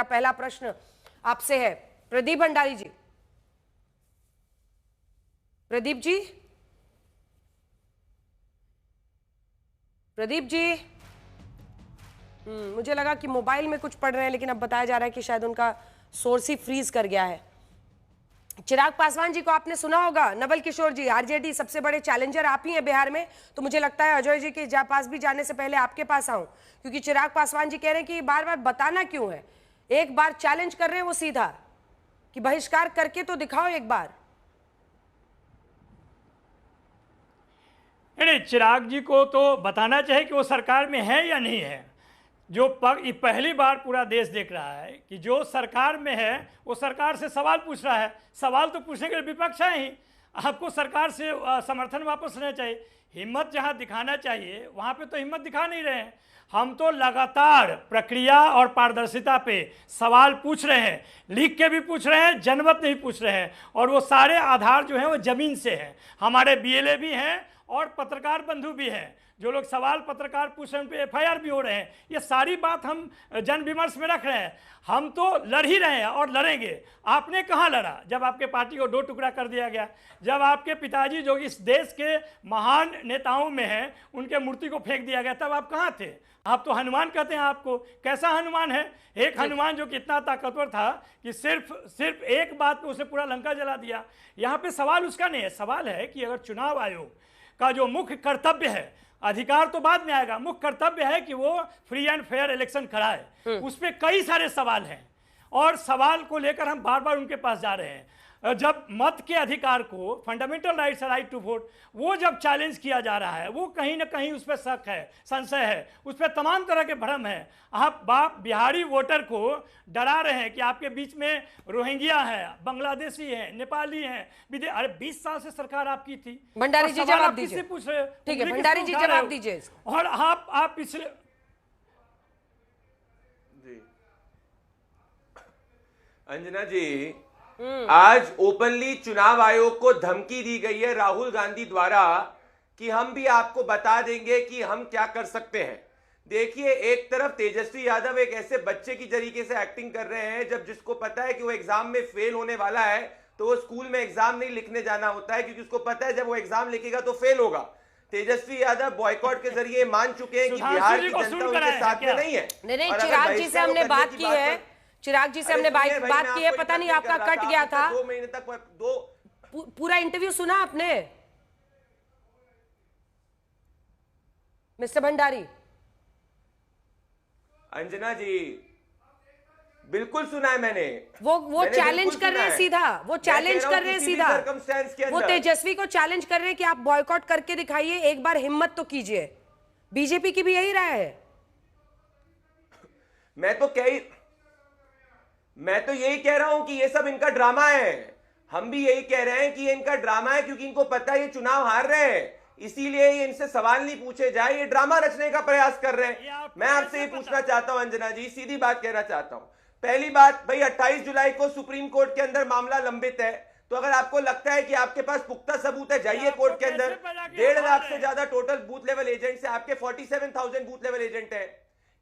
पहला प्रश्न आपसे है प्रदीप भंडारी जी। प्रदीप जी, प्रदीप जी, मुझे लगा कि मोबाइल में कुछ पढ़ रहे हैं, लेकिन अब बताया जा रहा है कि शायद उनका सोर्स ही फ्रीज कर गया है। चिराग पासवान जी को आपने सुना होगा, नवल किशोर जी, आरजेडी सबसे बड़े चैलेंजर आप ही हैं बिहार में, तो मुझे लगता है अजय जी के पास भी जाने से पहले आपके पास आऊं, क्योंकि चिराग पासवान जी कह रहे हैं कि बार बार बताना क्यों है, एक बार चैलेंज कर रहे हैं वो सीधा कि बहिष्कार करके तो दिखाओ एक बार। नहीं, चिराग जी को तो बताना चाहिए कि वो सरकार में है या नहीं है। जो पहली बार पूरा देश देख रहा है कि जो सरकार में है वो सरकार से सवाल पूछ रहा है। सवाल तो पूछने के लिए विपक्ष है ही, आपको सरकार से समर्थन वापस लेना चाहिए। हिम्मत जहां दिखाना चाहिए वहां पे तो हिम्मत दिखा नहीं रहे हैं। हम तो लगातार प्रक्रिया और पारदर्शिता पे सवाल पूछ रहे हैं, लिख के भी पूछ रहे हैं, जनमत नहीं पूछ रहे हैं, और वो सारे आधार जो हैं वो जमीन से हैं। हमारे बीएलए भी हैं और पत्रकार बंधु भी हैं, जो लोग सवाल पत्रकार पूछ रहे हैं उन पे एफआईआर भी हो रहे हैं। ये सारी बात हम जन विमर्श में रख रहे हैं। हम तो लड़ ही रहे हैं और लड़ेंगे। आपने कहाँ लड़ा जब आपके पार्टी को दो टुकड़ा कर दिया गया, जब आपके पिताजी जो इस देश के महान नेताओं में हैं उनके मूर्ति को फेंक दिया गया, तब आप कहाँ थे? आप तो हनुमान कहते हैं आपको, कैसा हनुमान है? एक हनुमान जो कितना ताकतवर था कि सिर्फ एक बात पे उसे पूरा लंका जला दिया। यहाँ पे सवाल उसका नहीं है, सवाल है कि अगर चुनाव आयोग का जो मुख्य कर्तव्य है, अधिकार तो बाद में आएगा, मुख्य कर्तव्य है कि वो फ्री एंड फेयर इलेक्शन कराए, उस पर कई सारे सवाल हैं और सवाल को लेकर हम बार बार उनके पास जा रहे हैं। जब मत के अधिकार को, fundamental rights right to vote, वो जब चैलेंज किया जा रहा है, वो कहीं ना कहीं उस पर शक है, संशय है, उस पर तमाम तरह के भ्रम है। आप बिहारी वोटर को डरा रहे हैं कि आपके बीच में रोहिंग्या है, बांग्लादेशी है, नेपाली है। अरे 20 साल से सरकार आपकी थी। भंडारी जी जवाब दीजिए। पूछ रहे, ठीक है भंडारी जी जवाब दीजिए। और आप पिछले अंजना जी, आज ओपनली चुनाव आयोग को धमकी दी गई है राहुल गांधी द्वारा कि हम भी आपको बता देंगे कि हम क्या कर सकते हैं। देखिए, एक तरफ तेजस्वी यादव एक ऐसे बच्चे की तरीके से एक्टिंग कर रहे हैं, जब जिसको पता है कि वो एग्जाम में फेल होने वाला है तो वो स्कूल में एग्जाम नहीं लिखने जाना होता है, क्योंकि उसको पता है जब वो एग्जाम लिखेगा तो फेल होगा। तेजस्वी यादव बॉयकॉट के जरिए मान चुके हैं कि बिहार की जनता उनके साथ में नहीं है। नहीं, चिराग जी से हमने बात की है, चिराग जी से हमने बात की है, पता नहीं आपका कट गया था। 2 महीने तक पूरा इंटरव्यू सुना आपने मिस्टर भंडारी? अंजना जी, बिल्कुल सुना है मैंने। वो चैलेंज कर रहे हैं सीधा, वो चैलेंज कर रहे हैं सीधा, वो तेजस्वी को चैलेंज कर रहे हैं कि आप बॉयकॉट करके दिखाइए, एक बार हिम्मत तो कीजिए। बीजेपी की भी यही राय है। मैं तो यही कह रहा हूं कि ये सब इनका ड्रामा है। हम भी यही कह रहे हैं कि ये इनका ड्रामा है, क्योंकि इनको पता है ये चुनाव हार रहे हैं, इसीलिए ये इनसे सवाल नहीं पूछे जाए, ये ड्रामा रचने का प्रयास कर रहे हैं। मैं आपसे ये पूछना चाहता हूं अंजना जी, सीधी बात कहना चाहता हूं। पहली बात भाई, 28 जुलाई को सुप्रीम कोर्ट के अंदर मामला लंबित है, तो अगर आपको लगता है कि आपके पास पुख्ता सबूत है, जाइए कोर्ट के अंदर। 1.5 लाख से ज्यादा टोटल बूथ लेवल एजेंट्स है, आपके 47,000 बूथ लेवल एजेंट है।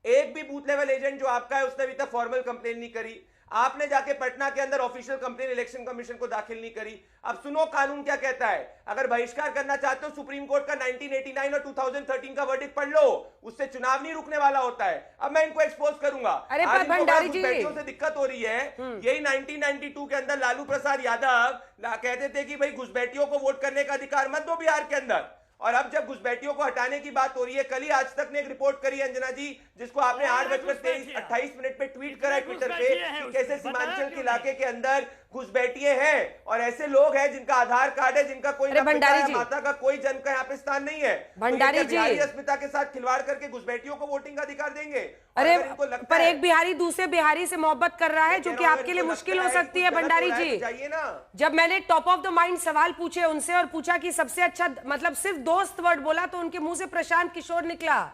एक भी बूथ लेवल एजेंट जो आपका है उसने अभी तक फॉर्मल कंप्लेन नहीं करी। आपने जाके पटना के अंदर ऑफिशियल कंप्लेन इलेक्शन कमीशन को दाखिल नहीं करी। अब सुनो कानून क्या कहता है। अगर बहिष्कार करना चाहते हो, सुप्रीम कोर्ट का 1989 और 2013 का वर्डिक्ट पढ़ लो, उससे चुनाव नहीं रुकने वाला होता है। अब मैं इनको एक्सपोज करूंगा। अरे भंडारी जी, घुसपैठियों से दिक्कत हो रही है। यही 1992 के अंदर लालू प्रसाद यादव कहते थे कि भाई घुसपैठियों को वोट करने का अधिकार मत दो बिहार के अंदर, और अब जब घुसपैठियों को हटाने की बात हो रही है, कल ही आज तक ने एक रिपोर्ट करी अंजना जी, जिसको आपने 8:28 पे ट्वीट करा है ट्विटर पे कि कैसे सीमांचल के इलाके के अंदर घुसपैठिए हैं और ऐसे लोग हैं जिनका आधार कार्ड है, जिनका कोई माता का कोई जन्म का यहाँ पे स्थान नहीं है। भंडारी जी, अस्मिता के साथ खिलवाड़ करके घुसपैठियों को वोटिंग का अधिकार देंगे? अरे पर एक बिहारी दूसरे बिहारी से मोहब्बत कर रहा है, जो कि आपके लिए मुश्किल हो सकती है। भंडारी जी, जाइए ना। जब मैंने टॉप ऑफ द माइंड सवाल पूछे उनसे और पूछा कि सबसे अच्छा, मतलब सिर्फ दोस्त वर्ड बोला, तो उनके मुंह से प्रशांत किशोर निकला,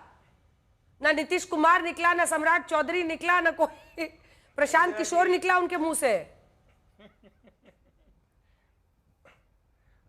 ना नीतीश कुमार निकला, ना सम्राट चौधरी निकला, ना कोई, प्रशांत किशोर निकला उनके मुंह से।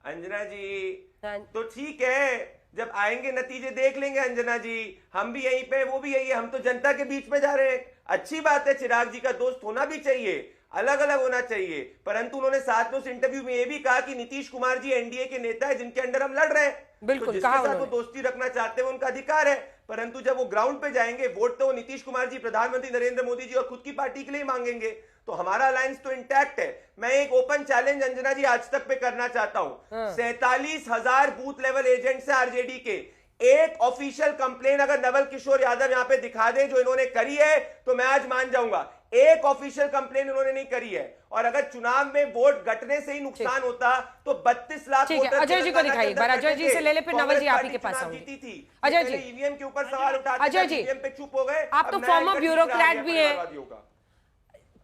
अंजना जी तो ठीक है, जब आएंगे नतीजे देख लेंगे अंजना जी। हम भी यहीं पे, वो भी यही है, हम तो जनता के बीच में जा रहे हैं। अच्छी बात है, चिराग जी का दोस्त होना भी चाहिए, अलग अलग होना चाहिए, परंतु उन्होंने साथ में उस इंटरव्यू में यह भी कहा कि नीतीश कुमार जी एनडीए के नेता है जिनके अंडर हम लड़ रहे हैं। बिल्कुल, तो जिसके कहा साथ वो उन्होंने। दोस्ती रखना चाहते हैं उनका अधिकार है, परंतु जब वो ग्राउंड पे जाएंगे वोट तो वो नीतीश कुमार जी, प्रधानमंत्री नरेंद्र मोदी जी और खुद की पार्टी के लिए मांगेंगे। तो हमारा अलायंस तो इंटैक्ट है। मैं एक ओपन चैलेंज अंजना जी आज तक पे करना चाहता हूं। 47,000 बूथ लेवल एजेंट्स हैं आरजेडी के। एक ऑफिशियल कंप्लेन अगर नवल किशोर यादव यहां पे दिखा दे जो इन्होंने करी है तो मैं आज मान जाऊंगा। एक ऑफिशियल कंप्लेन इन्होंने नहीं करी है, और अगर चुनाव में वोट घटने से ही नुकसान होता तो 32 लाख ठीक है, वोटर अजय जी को दिखाइए एक बार। अजय जी से ले ले, फिर नवल जी आप ही के पास कांग्रेस आऊंगी। पार्टी चुनाव जीती थी, अजय जी, ईवीएम के ऊपर सवाल उठाते अजय जी, ईवीएम पे चुप हो गए। आप तो फॉर्मर ब्यूरोक्रेट भी हैं,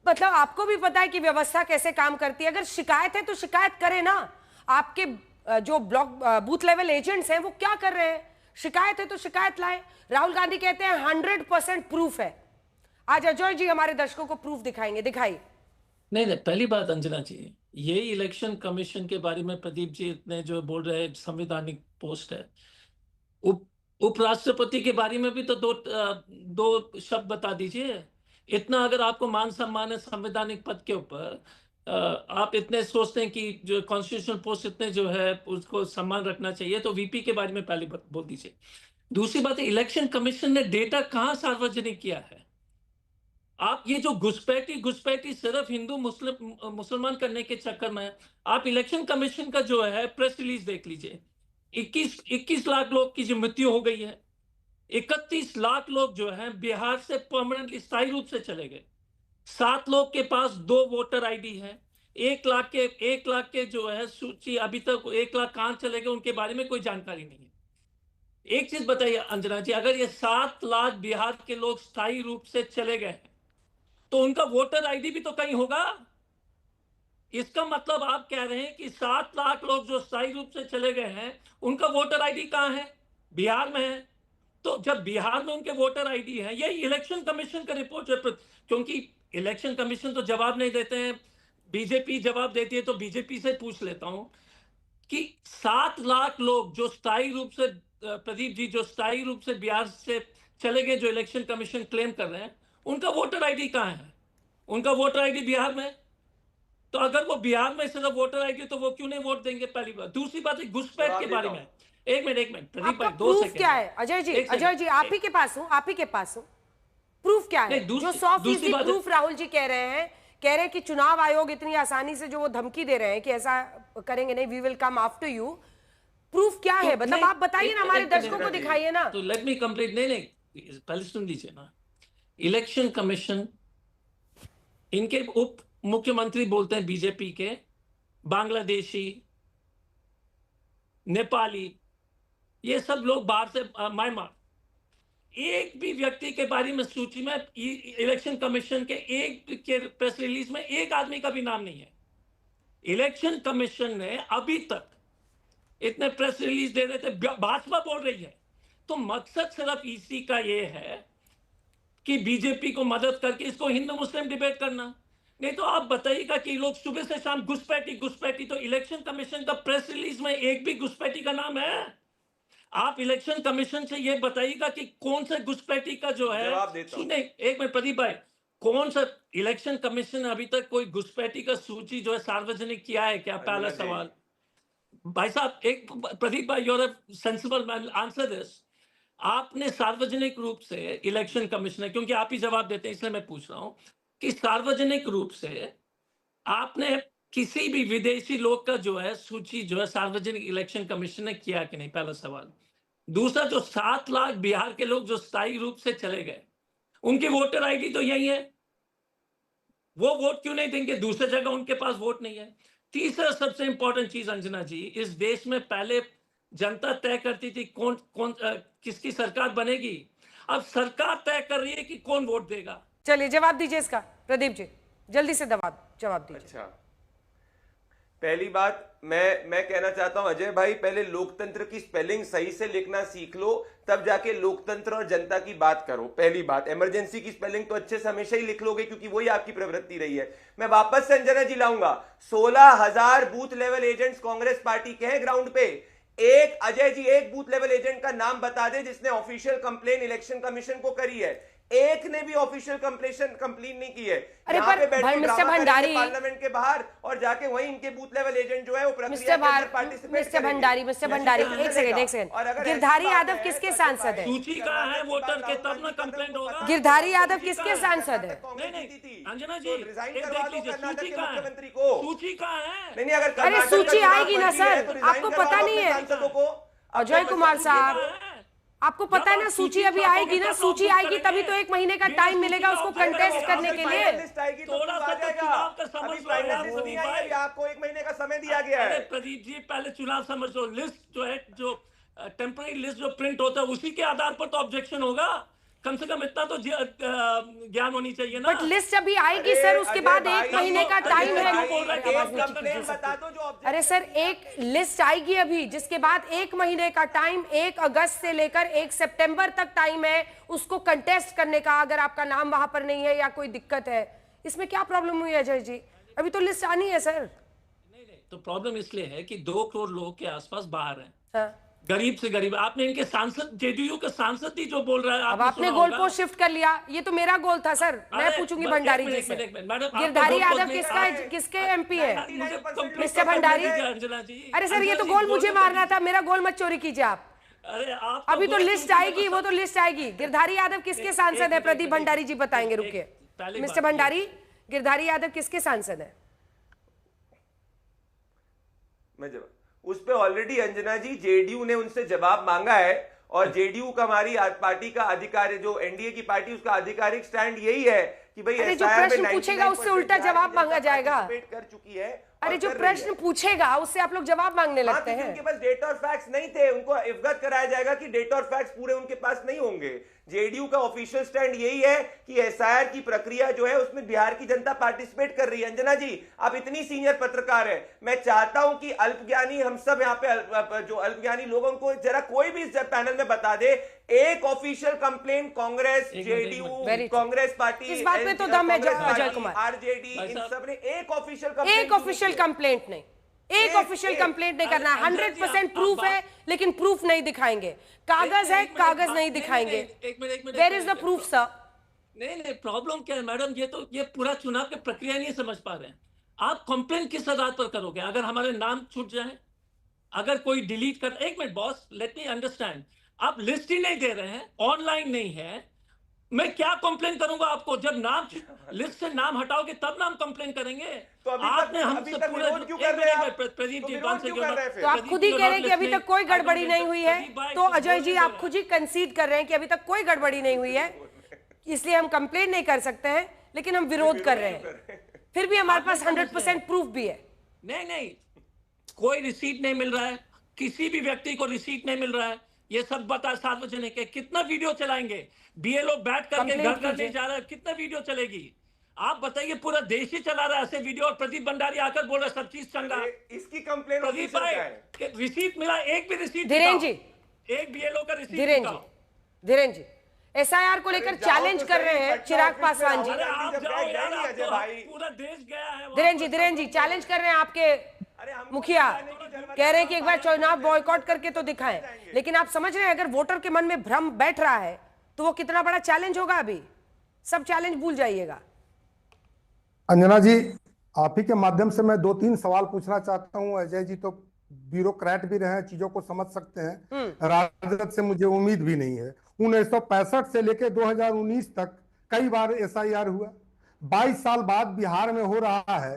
मतलब आपको भी पता है कि व्यवस्था कैसे काम करती है। अगर शिकायत है तो शिकायत करें ना। आपके जो बूथ लेवल एजेंट्स हैं वो क्या कर रहे हैं? शिकायत है तो शिकायत लाए। राहुल गांधी कहते हैं 100% प्रूफ है। आज अजय जी हमारे दर्शकों को प्रूफ दिखाएंगे, दिखाइए। नहीं, पहली बात अंजना जी, ये इलेक्शन कमीशन के बारे में प्रदीप जी ने जो बोल रहे हैं संवैधानिक पोस्ट है, उपराष्ट्रपति के बारे में भी तो दो शब्द बता दीजिए। इतना अगर आपको मान सम्मान है संवैधानिक पद के ऊपर, आप इतने सोचते हैं कि जो कॉन्स्टिट्यूशनल पोस्ट इतने जो है उसको सम्मान रखना चाहिए, तो वीपी के बारे में पहले बोल दीजिए। दूसरी बात है, इलेक्शन कमीशन ने डेटा कहाँ सार्वजनिक किया है? आप ये जो घुसपैठी सिर्फ हिंदू मुसलमान करने के चक्कर में, आप इलेक्शन कमीशन का जो है प्रेस रिलीज देख लीजिए। 21 लाख लोग की जो मृत्यु हो गई है, 31 लाख लोग जो हैं बिहार से परमानेंट स्थायी रूप से चले गए। 7 लोग के पास 2 वोटर आईडी है। 1 लाख के जो है सूची अभी तक 1 लाख कहां चले गए उनके बारे में कोई जानकारी नहीं है। एक चीज बताइए अंजना जी, अगर ये 7 लाख बिहार के लोग स्थायी रूप से चले गए तो उनका वोटर आईडी भी तो कहीं होगा। इसका मतलब आप कह रहे हैं कि 7 लाख लोग जो स्थायी रूप से चले गए हैं उनका वोटर आईडी कहां है? बिहार में है। तो जब बिहार में उनके वोटर आईडी है, ये इलेक्शन कमीशन का रिपोर्ट है, क्योंकि इलेक्शन कमीशन तो जवाब नहीं देते हैं, बीजेपी जवाब देती है, तो बीजेपी से पूछ लेता हूं कि 7 लाख लोग जो स्थायी रूप से, प्रदीप जी, जो स्थायी रूप से बिहार से चले गए, जो इलेक्शन कमीशन क्लेम कर रहे हैं, उनका वोटर आईडी कहां है? उनका वोटर आईडी बिहार में। तो अगर वो बिहार में सिर्फ वोटर आईडी तो वो क्यों नहीं वोट देंगे? पहली बात। दूसरी बात है घुसपैठ के बारे में। एक मिनट प्रदीप भाई, 2 सेकंड। क्या है अजय जी आप ही के पास हूं, प्रूफ क्या है? जो 100% प्रूफ राहुल जी कह रहे हैं कि चुनाव आयोग इतनी आसानी से जो वो धमकी दे रहे हैं कि ऐसा करेंगे नहीं, we will come after you, proof क्या है? मतलब आप बताइए ना, हमारे दर्शकों को दिखाइए ना। तो लेट मी कंप्लीट। नहीं, पहले सुन लीजिए ना। इलेक्शन कमीशन, इनके उप मुख्यमंत्री बोलते हैं बीजेपी के, बांग्लादेशी, नेपाली, ये सब लोग बाहर से, म्यांमार, एक भी व्यक्ति के बारे में सूची में इलेक्शन कमीशन के एक के प्रेस रिलीज में एक आदमी का भी नाम नहीं है। इलेक्शन कमीशन ने अभी तक इतने प्रेस रिलीज दे रहे थे, भाजपा बोल रही है। तो मकसद सिर्फ इसी का ये है कि बीजेपी को मदद करके इसको हिंदू मुस्लिम डिबेट करना। नहीं तो आप बताइएगा कि लोग सुबह से शाम घुसपैठी, तो इलेक्शन कमीशन का प्रेस रिलीज में एक भी घुसपैठी का नाम है? आप इलेक्शन कमीशन से ये बताइएगा कि कौन से घुसपैठी का जो है, सुने एक मिनट प्रदीप भाई, कौन सा इलेक्शन कमीशन ने अभी तक कोई घुसपैठी का सूची जो है सार्वजनिक किया है क्या? पहला सवाल। भाई साहब, एक प्रदीप भाई, your sensible man, answer this. आपने सार्वजनिक रूप से इलेक्शन कमिश्नर, क्योंकि आप ही जवाब देते हैं इसलिए मैं पूछ रहा हूं कि सार्वजनिक रूप से आपने किसी भी विदेशी लोग का जो है सूची जो है सार्वजनिक इलेक्शन कमीशन ने किया कि नहीं? पहला सवाल। दूसरा, जो 7 लाख बिहार के लोग जो स्थायी रूप से चले गए, उनकी वोटर आईडी तो यही है, वो वोट क्यों नहीं देंगे? दूसरी जगह उनके पास वोट नहीं है। तीसरा सबसे इंपॉर्टेंट चीज अंजना जी, इस देश में पहले जनता तय करती थी किसकी सरकार बनेगी। अब सरकार तय कर रही है कि कौन वोट देगा। चलिए जवाब दीजिए इसका, प्रदीप जी जल्दी से जवाब दीजिए। अच्छा, पहली बात मैं कहना चाहता हूं अजय भाई, पहले लोकतंत्र की स्पेलिंग सही से लिखना सीख लो, तब जाके लोकतंत्र और जनता की बात करो। पहली बात, इमरजेंसी की स्पेलिंग तो अच्छे से हमेशा ही लिख लोगे क्योंकि वही आपकी प्रवृत्ति रही है। मैं वापस से अंजना जी लाऊंगा, 16,000 booth level agents Congress party के हैं ग्राउंड पे। एक अजय जी, एक बूथ लेवल एजेंट का नाम बता दे जिसने ऑफिशियल कंप्लेन इलेक्शन कमीशन को करी है। एक ने भी ऑफिशियल कंप्लीट नहीं की है। अरे यहाँ पर पे बैठ के मिस्टर ड्रामा भंडारी, करेंगे पार्लियामेंट के बाहर और जाके वहीं इनके बूथ लेवल एजेंट जो है वो प्रक्रिया मिस्टर के अंदर पार्टिसिपेट मिस्टर भंडारी, एक सेकंड, गिरधारी यादव किसके सांसद है? सूची कहाँ है वोटर के, तब ना कंप्लेंट होगा। गिरधारी यादव किसके सांसद है? नहीं अंजना जी, रिजाइन एक करवा देख दो लीजिए कर्नाटक सूची के कहाँ मुख्यमंत्री है, को। सूची कहाँ है? नहीं अगर अरे कर्नाटक सूची का आएगी ना चुनाव सर, तो रिजाइन आपको करवा पता दो नहीं अपने है सांसदों को। अजय कुमार साहब, है। आपको पता है ना सूची अभी आएगी ना, सूची आएगी तभी तो 1 महीने का टाइम मिलेगा उसको कंटेस्ट करने के लिए। लिस्ट आएगी तो थोड़ा आ सा तो जाएगा। चुनाव का समझ अभी लो फाइनल यार, लिस्ट नहीं प्रदीप आई है, भाई। अभी आपको 1 महीने का समय दिया गया अरे है। प्रदीप जी पहले चुनाव समझ लो, लिस्ट जो है, जो टेम्पररी लिस्ट जो प्रिंट होता है उसी के आधार पर तो ऑब्जेक्शन होगा। कम से कम इतना तो ज्ञान होनी चाहिए ना। बट लिस्ट अभी आएगी सर, उसके बाद 1 महीने का टाइम है। अरे सर, एक लिस्ट आएगी अभी, जिसके बाद 1 महीने का टाइम, 1 अगस्त से लेकर 1 सितंबर तक टाइम है उसको कंटेस्ट करने का, अगर आपका नाम वहां पर नहीं है या कोई दिक्कत है। इसमें क्या प्रॉब्लम हुई है अजय जी? अभी तो लिस्ट आनी है सर। नहीं तो प्रॉब्लम इसलिए है कि 2 करोड़ लोग के आसपास बाहर हैं, हाँ। गरीब से गरीब। आपने इनके सांसद, जेडीयू के सांसद ही जो बोल रहा है, अब आपने गोल पोस्ट शिफ्ट कर लिया। ये तो मेरा गोल था सर, मैं पूछूंगी भंडारी जी से। गिरधारी यादव किसके एमपी है? मिस्टर भंडारी। अरे सर, ये तो गोल मुझे मारना था, मेरा गोल मत चोरी कीजिए आप। अरे आप अभी तो लिस्ट आएगी, वो तो लिस्ट आएगी। गिरधारी यादव किसके सांसद है? प्रदीप भंडारी जी बताएंगे, रुकिए। मिस्टर भंडारी, गिरधारी यादव किसके सांसद है? मैं जवाब उस पे ऑलरेडी अंजना जी, जेडीयू ने उनसे जवाब मांगा है और जेडीयू का, हमारी पार्टी का अधिकारी, जो एनडीए की पार्टी, उसका आधिकारिक स्टैंड यही है कि भाई अरे जो प्रश्न पूछेगा उससे उल्टा जवाब मांगा जाएगा। कर चुकी है। अरे जो प्रश्न पूछेगा उससे आप लोग जवाब मांगने लगते हैं। उनके पास डेट और फैक्ट्स नहीं थे, उनको अवगत कराया जाएगा कि डेट और फैक्ट्स पूरे उनके पास नहीं होंगे। जेडीयू का ऑफिशियल स्टैंड यही है कि एसआईआर की प्रक्रिया जो है उसमें बिहार की जनता पार्टिसिपेट कर रही है। अंजना जी, आप इतनी सीनियर पत्रकार है, मैं चाहता हूं कि अल्पज्ञानी, हम सब यहाँ पे जो अल्पज्ञानी लोगों को जरा कोई भी इस पैनल में बता दे, एक official complaint Congress, JDU, Congress party, इस बात पे तो दम है अजय कुमार, आरजेडी, इन सब ने एक ऑफिशियल कंप्लेंट नहीं, एक ऑफिशियल कंप्लेंट नहीं करना है। 100% प्रूफ है, लेकिन प्रूफ नहीं दिखाएंगे। कागज है, कागज नहीं दिखाएंगे। Where is the proof sir? नहीं, प्रॉब्लम क्या है मैडम? ये पूरा चुनाव की प्रक्रिया नहीं समझ पा रहे हैं आप। कंप्लेन किस आधार पर करोगे? अगर हमारे नाम छूट जाए, अगर कोई डिलीट कर, एक minute boss, let me understand. आप लिस्ट ही नहीं दे रहे हैं, ऑनलाइन नहीं है, मैं क्या कंप्लेन करूंगा आपको? जब नाम लिस्ट से नाम हटाओगे तब नाम कंप्लेन करेंगे। तो आपने हमसे पूरा प्रदीप जी, तो आप खुद ही कह रहे हैं कि अभी तक कोई गड़बड़ी नहीं हुई है। तो अजय जी, आप खुद ही कंसीड कर रहे हैं कि अभी तक कोई गड़बड़ी नहीं हुई है, इसलिए हम कंप्लेन नहीं कर सकते हैं, लेकिन हम विरोध कर रहे हैं। फिर भी हमारे पास 100% प्रूफ भी है। नहीं, कोई रिसीट नहीं मिल रहा है, किसी भी व्यक्ति को रिसीट नहीं मिल रहा है। ये सब बता, सार्वजनिक है। कितना वीडियो चलाएंगे? बीएलओ बैठ करके घर नहीं जा रहा है, कितना वीडियो चलेगी? आप बताइए, पूरा देश ही चला रहा है ऐसे वीडियो, और प्रदीप भंडारी आकर बोल रहा है सब चीज चंगा। इसकी कंप्लेन प्रदीप भाई, रिसीट मिला? एक भी रिसीट? धीरेन जी, एक बीएलओ का रिसीट? धीरेन जी, एसआईआर को लेकर चैलेंज कर रहे हैं चिराग पासवान जी। आप जाओ यार, पूरा देश गया है। धीरेन जी चैलेंज कर रहे हैं आपके मुखिया, कह रहे हैं कि एक बार चुनाव बॉयकॉट करके तो दिखाएं। लेकिन आप समझ रहे हैं, अगर वोटर के मन में भ्रम बैठ रहा है तो वो कितना बड़ा चैलेंज होगा। अभी सब चैलेंज भूल जाइएगा। अंजना जी, आप ही के माध्यम से मैं 2-3 सवाल पूछना चाहता हूं। अजय जी तो ब्यूरोक्रेट भी रहे हैं, चीजों को समझ सकते हैं, राजद से मुझे उम्मीद भी नहीं है। 1965 से लेकर 2019 तक कई बार एसआईआर हुआ, 22 साल बाद बिहार में हो रहा है,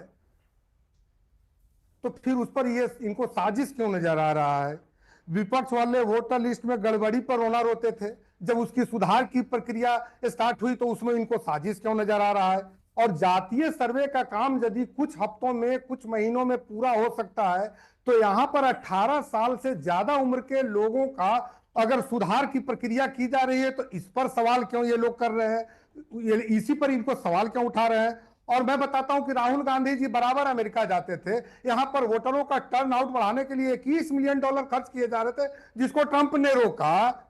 तो फिर उस पर ये इनको साजिश क्यों नजर आ रहा है? विपक्ष वाले वोटर लिस्ट में गड़बड़ी पर रोना रोते थे, जब उसकी सुधार की प्रक्रिया स्टार्ट हुई तो उसमें इनको साजिश क्यों नजर आ रहा है? और जातीय सर्वे का काम यदि कुछ हफ्तों में, कुछ महीनों में पूरा हो सकता है, तो यहाँ पर 18 साल से ज्यादा उम्र के लोगों का अगर सुधार की प्रक्रिया की जा रही है तो इस पर सवाल क्यों ये लोग कर रहे हैं? इसी पर इनको सवाल क्यों उठा रहे हैं? और मैं बताता हूं कि राहुल गांधी जी बराबर अमेरिका जाते थे, यहां पर वोटरों का टर्न आउट बढ़ाने के लिए $21 मिलियन खर्च किए जा रहे थे, जिसको ट्रंप ने रोका।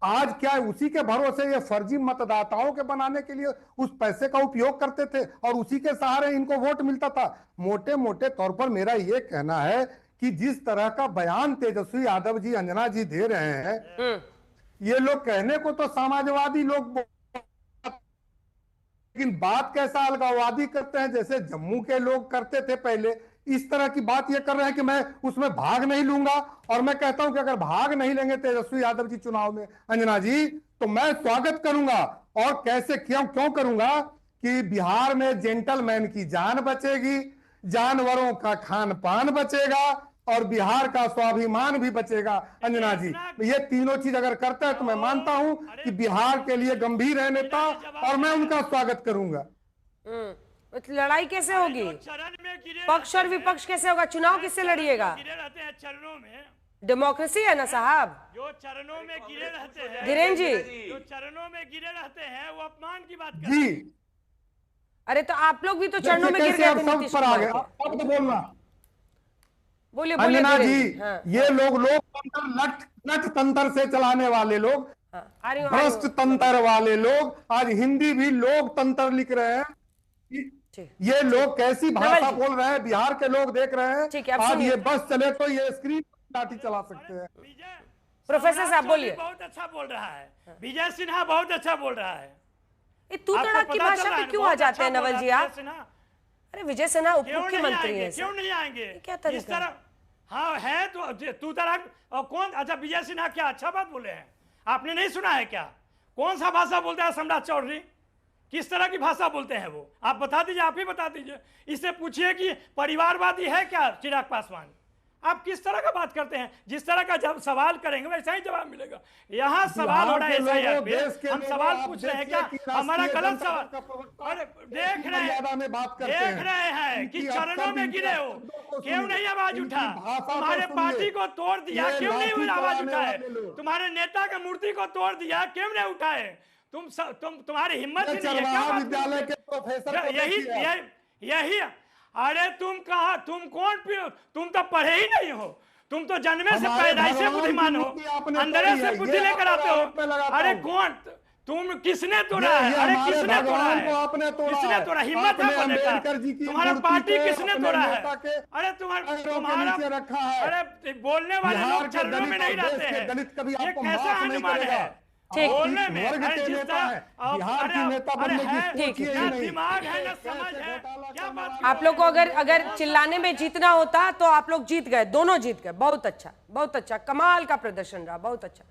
आज क्या उसी के भरोसे ये फर्जी मतदाताओं के बनाने के लिए उस पैसे का उपयोग करते थे और उसी के सहारे इनको वोट मिलता था। मोटे मोटे तौर पर मेरा ये कहना है कि जिस तरह का बयान तेजस्वी यादव जी, अंजना जी दे रहे हैं, ये लोग कहने को तो समाजवादी लोग लेकिन बात कैसा अलगाववादी करते हैं, जैसे जम्मू के लोग करते थे पहले, इस तरह की बात ये कर रहे हैं कि मैं उसमें भाग नहीं लूंगा। और मैं कहता हूं कि अगर भाग नहीं लेंगे तेजस्वी यादव जी चुनाव में अंजना जी, तो मैं स्वागत करूंगा। और कैसे क्यों करूंगा कि बिहार में जेंटलमैन की जान बचेगी, जानवरों का खान पान बचेगा और बिहार का स्वाभिमान भी बचेगा। अंजना जी, ये तीनों चीज अगर करता है तो मैं मानता हूं कि बिहार के लिए गंभीर है नेता, और मैं उनका स्वागत करूंगा। लड़ाई कैसे होगी? चरण में गिरे पक्ष और विपक्ष कैसे होगा? चुनाव किससे लड़िएगा? गिरे रहते हैं चरणों में, डेमोक्रेसी है ना साहब। जो चरणों में गिरे रहते हैं, धीरेन जी, जो चरणों में गिरे रहते हैं वो अपमान की बात करते हैं। जी, अरे तो आप लोग भी तो चरणों में गिर कैसे गए आप थे सब नीतीश पर आ कुमार गए? के। अब तो बोलना बोलिए बोलिए अंजना धीरेन जी, जी। हाँ, ये लोग नट तंत्र से चलाने वाले लोग, हाँ, आ रही हूँ, आ रही भ्रष्ट हूँ। तंत्र वाले लोग, आज हिंदी भी लोकतंत्र लिख रहे हैं। ठीक। ये लोग कैसी भाषा जी। बोल रहे हैं, बिहार के लोग देख रहे ठीक है, हैं। अब आज सुनिए। ये बस चले तो ये स्क्रीन लाठी चला सकते हैं। विजय प्रोफेसर साहब सम्राट बोलिए। चौधरी बहुत अच्छा बोल रहा है, विजय सिन्हा बहुत अच्छा बोल रहा है। ये तू आपको तड़ाक की पता चल भाषा रहा पे है, क्यों बहुत आ जाते हैं अच्छा बोल नवल जी रहा है आप? विजय सिन्हा। अरे विजय सिन्हा उप क्यों नहीं मुख्यमंत्री आएंगे, है क्यों नहीं आएंगे? क्या तरीका इस तरह हाँ है तो तू तरह और कौन? अच्छा विजय सिन्हा क्या अच्छा बात बोले हैं? आपने नहीं सुना है क्या? कौन सा भाषा बोलता है सम्राट चौधरी? किस तरह की भाषा बोलते हैं वो? आप बता दीजिए, आप ही बता दीजिए। इससे पूछिए कि परिवारवादी है क्या चिराग पासवान? आप किस तरह का बात करते हैं? जिस तरह का जब सवाल करेंगे वैसा ही जवाब मिलेगा। यहाँ सवाल हो रहा है SIR पे, हम सवाल पूछ रहे हैं क्या? हमारा गलत सवाल। अरे देख रहे हैं कि चरणों में गिरे हो, क्यों नहीं आवाज उठा? तुम्हारे पार्टी को तोड़ दिया, क्यों नहीं आवाज उठाए? तुम्हारे नेता की मूर्ति को तोड़ दिया, क्यों नहीं उठाए? तुम्हारी हिम्मत ही नहीं है क्या? विद्यालय के प्रोफेसर यही अरे तुम कहा, तुम कौन? तुम तो पढ़े ही नहीं हो, तुम तो जन्मे से पैदाइश से बुद्धिमान हो, अंदर से बुद्धि लेकर आते हो। अरे कौन तुम? किसने तोड़ा है? अरे किसने तोड़ा है? किसने तोड़ा? हिम्मत है बोलने का? तुम्हारा पार्टी किसने तोड़ा है? अरे तुम्हारा अरे बोलने वाले लोग चरणों में नहीं रहते हैं, ये कैसा अनुमान है बोलने में? अरे जिस तरह दिमाग है ना समझ है, क्या बात? आप लोग को अगर चिल्लाने में जीतना होता तो आप लोग जीत गए, दोनों जीत गए। बहुत अच्छा, बहुत अच्छा, कमाल का प्रदर्शन रहा, बहुत अच्छा।